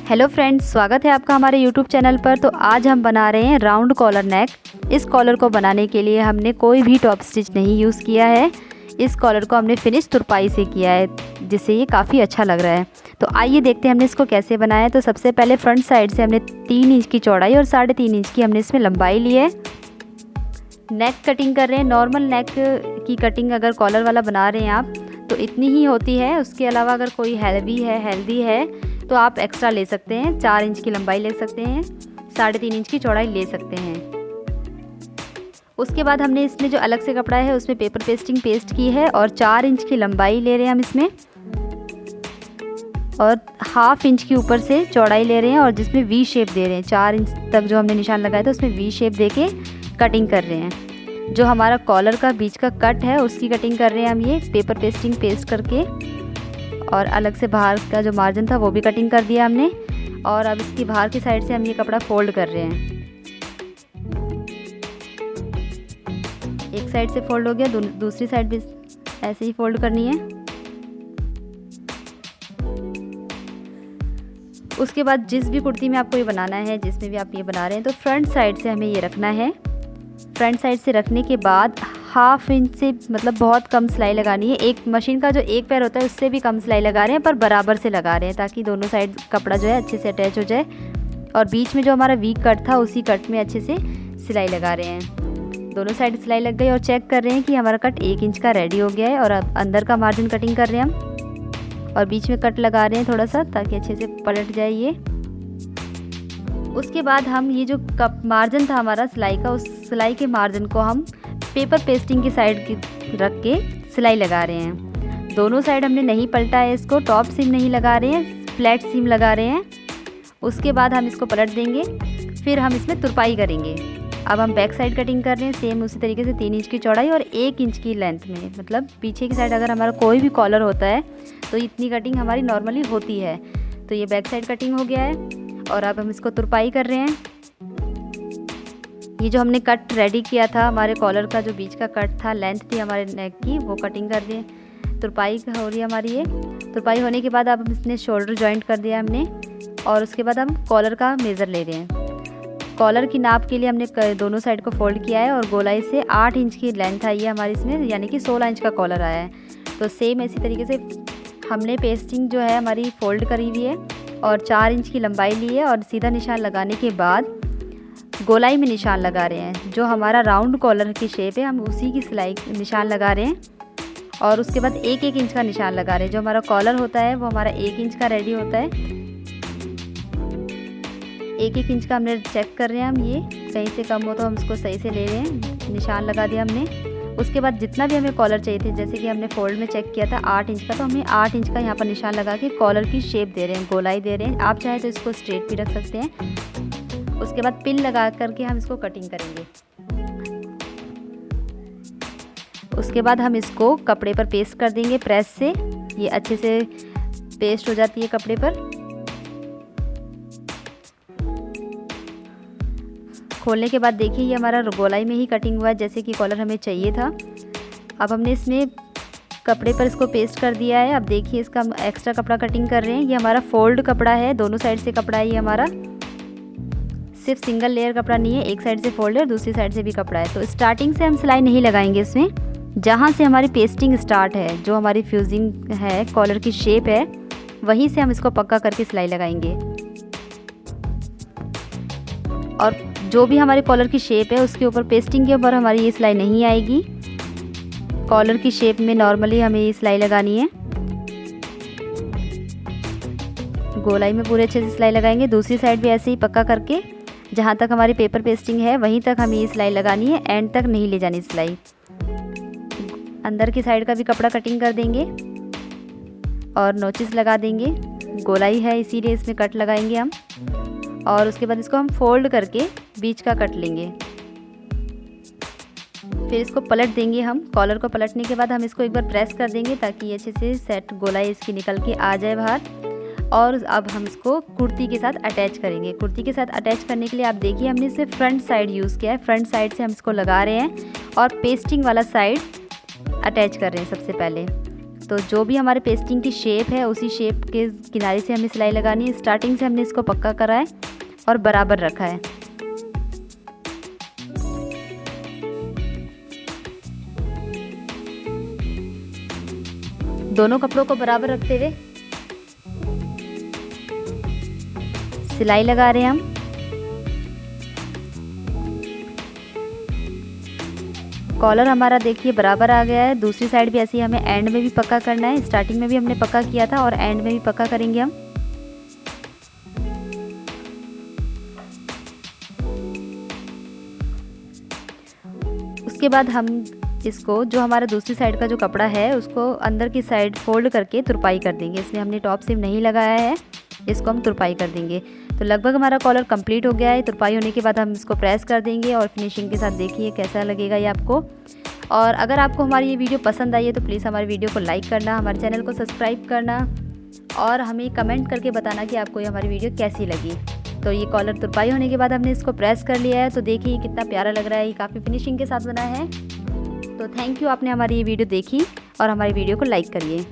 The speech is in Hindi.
हेलो फ्रेंड्स, स्वागत है आपका हमारे यूट्यूब चैनल पर। तो आज हम बना रहे हैं राउंड कॉलर नेक। इस कॉलर को बनाने के लिए हमने कोई भी टॉप स्टिच नहीं यूज़ किया है। इस कॉलर को हमने फिनिश तुरपाई से किया है, जिससे ये काफ़ी अच्छा लग रहा है। तो आइए देखते हैं हमने इसको कैसे बनाया है। तो सबसे पहले फ्रंट साइड से हमने 3 इंच की चौड़ाई और 3.5 इंच की हमने इसमें लंबाई ली है। नेक कटिंग कर रहे हैं। नॉर्मल नेक की कटिंग अगर कॉलर वाला बना रहे हैं आप तो इतनी ही होती है। उसके अलावा अगर कोई हेल्दी है तो आप एक्स्ट्रा ले सकते हैं। 4 इंच की लंबाई ले सकते हैं, 3.5 इंच की चौड़ाई ले सकते हैं। उसके बाद हमने इसमें जो अलग से कपड़ा है उसमें पेपर पेस्टिंग पेस्ट की है और 4 इंच की लंबाई ले रहे हैं हम इसमें, और 1/2 इंच की ऊपर से चौड़ाई ले रहे हैं और जिसमें वी शेप दे रहे हैं। 4 इंच तक जो हमने निशान लगाया था उसमें वी शेप दे के कटिंग कर रहे हैं। जो हमारा कॉलर का बीच का कट है उसकी कटिंग कर रहे हैं हम, ये पेपर पेस्टिंग पेस्ट करके। और अलग से बाहर का जो मार्जिन था वो भी कटिंग कर दिया हमने। और अब इसकी बाहर की साइड से हम ये कपड़ा फोल्ड कर रहे हैं। एक साइड से फोल्ड हो गया, दूसरी साइड भी ऐसे ही फोल्ड करनी है। उसके बाद जिस भी कुर्ती में आपको ये बनाना है, जिसमें भी आप ये बना रहे हैं, तो फ्रंट साइड से हमें ये रखना है। फ्रंट साइड से रखने के बाद 1/2 इंच से मतलब बहुत कम सिलाई लगानी है। एक मशीन का जो एक पैर होता है उससे भी कम सिलाई लगा रहे हैं, पर बराबर से लगा रहे हैं ताकि दोनों साइड कपड़ा जो है अच्छे से अटैच हो जाए। और बीच में जो हमारा वी कट था उसी कट में अच्छे से सिलाई लगा रहे हैं। दोनों साइड सिलाई लग गई और चेक कर रहे हैं कि हमारा कट 1 इंच का रेडी हो गया है। और अब अंदर का मार्जिन कटिंग कर रहे हैं हम और बीच में कट लगा रहे हैं थोड़ा सा, ताकि अच्छे से पलट जाए ये। उसके बाद हम ये जो कप मार्जिन था हमारा सिलाई का, उस सिलाई के मार्जिन को हम पेपर पेस्टिंग की साइड की रख के सिलाई लगा रहे हैं। दोनों साइड हमने नहीं पलटा है इसको, टॉप सीम नहीं लगा रहे हैं, फ्लैट सीम लगा रहे हैं। उसके बाद हम इसको पलट देंगे, फिर हम इसमें तुरपाई करेंगे। अब हम बैक साइड कटिंग कर रहे हैं सेम उसी तरीके से, 3 इंच की चौड़ाई और 1 इंच की लेंथ में। मतलब पीछे की साइड अगर हमारा कोई भी कॉलर होता है तो इतनी कटिंग हमारी नॉर्मली होती है। तो ये बैक साइड कटिंग हो गया है और अब हम इसको तुरपाई कर रहे हैं। ये जो हमने कट रेडी किया था, हमारे कॉलर का जो बीच का कट था, लेंथ थी हमारे नेक की, वो कटिंग कर दिए। तुरपाई हो रही है हमारी ये। तुरपाई होने के बाद अब इसने शोल्डर जॉइंट कर दिया हमने। और उसके बाद हम कॉलर का मेज़र ले रहे हैं। कॉलर की नाप के लिए हमने दोनों साइड को फोल्ड किया है और गोलाई से 8 इंच की लेंथ आई है हमारी इसमें, यानी कि 16 इंच का कॉलर आया है। तो सेम इसी तरीके से हमने पेस्टिंग जो है हमारी फोल्ड करी हुई है और 4 इंच की लंबाई ली है। और सीधा निशान लगाने के बाद गोलाई में निशान लगा रहे हैं। जो हमारा राउंड कॉलर की शेप है हम उसी की सिलाई निशान लगा रहे हैं। और उसके बाद 1-1 इंच का निशान लगा रहे हैं। जो हमारा कॉलर होता है वो हमारा 1 इंच का रेडी होता है। 1-1 इंच का हमने चेक कर रहे हैं हम, ये कहीं से कम हो तो हम इसको सही से ले रहे हैं। निशान लगा दिया हमने। उसके बाद जितना भी हमें कॉलर चाहिए थे, जैसे कि हमने फोल्ड में चेक किया था 8 इंच का, तो हमें 8 इंच का यहाँ पर निशान लगा के कॉलर की शेप दे रहे हैं, गोलाई दे रहे हैं। आप चाहें तो इसको स्ट्रेट भी रख सकते हैं। उसके बाद पिन लगा करके हम इसको कटिंग करेंगे। उसके बाद हम इसको कपड़े पर पेस्ट कर देंगे प्रेस से। ये अच्छे से पेस्ट हो जाती है कपड़े पर। खोलने के बाद देखिए ये हमारा गोलाई में ही कटिंग हुआ है, जैसे कि कॉलर हमें चाहिए था। अब हमने इसमें कपड़े पर इसको पेस्ट कर दिया है। अब देखिए इसका एक्स्ट्रा कपड़ा कटिंग कर रहे हैं। ये हमारा फोल्ड कपड़ा है, दोनों साइड से कपड़ा है ये हमारा, सिर्फ सिंगल लेयर कपड़ा नहीं है। एक साइड से फोल्ड है और दूसरी साइड से भी कपड़ा है। तो स्टार्टिंग से हम सिलाई नहीं लगाएंगे इसमें, जहाँ से हमारी पेस्टिंग स्टार्ट है, जो हमारी फ्यूजिंग है, कॉलर की शेप है, वहीं से हम इसको पक्का करके सिलाई लगाएंगे। और जो भी हमारे कॉलर की शेप है उसके ऊपर, पेस्टिंग के ऊपर हमारी ये सिलाई नहीं आएगी। कॉलर की शेप में नॉर्मली हमें ये सिलाई लगानी है। गोलाई में पूरे अच्छे से सिलाई लगाएंगे। दूसरी साइड भी ऐसे ही पक्का करके, जहाँ तक हमारी पेपर पेस्टिंग है वहीं तक हमें ये सिलाई लगानी है, एंड तक नहीं ले जानी सिलाई। अंदर की साइड का भी कपड़ा कटिंग कर देंगे और नोचेस लगा देंगे। गोलाई है इसीलिए इसमें कट लगाएंगे हम। और उसके बाद इसको हम फोल्ड करके बीच का कट लेंगे। फिर इसको पलट देंगे हम। कॉलर को पलटने के बाद हम इसको एक बार प्रेस कर देंगे ताकि अच्छे से सेट गोलाई इसकी निकल के आ जाए बाहर। और अब हम इसको कुर्ती के साथ अटैच करेंगे। कुर्ती के साथ अटैच करने के लिए आप देखिए हमने इसे फ्रंट साइड यूज़ किया है। फ्रंट साइड से हम इसको लगा रहे हैं और पेस्टिंग वाला साइड अटैच कर रहे हैं सबसे पहले। तो जो भी हमारे पेस्टिंग की शेप है उसी शेप के किनारे से हमें सिलाई लगानी है। स्टार्टिंग से हमने इसको पक्का करा है और बराबर रखा है। दोनों कपड़ों को बराबर रखते हुए सिलाई लगा रहे हैं हम। कॉलर हमारा देखिए बराबर आ गया है। दूसरी साइड भी ऐसे ही हमें एंड में भी पक्का करना है। स्टार्टिंग में भी हमने पक्का किया था और एंड में भी पक्का करेंगे हम। उसके बाद हम इसको जो हमारा दूसरी साइड का जो कपड़ा है उसको अंदर की साइड फोल्ड करके तुरपाई कर देंगे। इसमें हमने टॉप सिम नहीं लगाया है, इसको हम तुरपाई कर देंगे। तो लगभग हमारा कॉलर कंप्लीट हो गया है। तुरपाई होने के बाद हम इसको प्रेस कर देंगे और फिनिशिंग के साथ देखिए कैसा लगेगा ये आपको। और अगर आपको हमारी ये वीडियो पसंद आई है तो प्लीज़ हमारी वीडियो को लाइक करना, हमारे चैनल को सब्सक्राइब करना और हमें कमेंट करके बताना कि आपको ये हमारी वीडियो कैसी लगी। तो ये कॉलर तुरपाई होने के बाद हमने इसको प्रेस कर लिया है। तो देखिए कितना प्यारा लग रहा है, ये काफ़ी फिनिशिंग के साथ बना है। तो थैंक यू, आपने हमारी ये वीडियो देखी और हमारी वीडियो को लाइक करिए।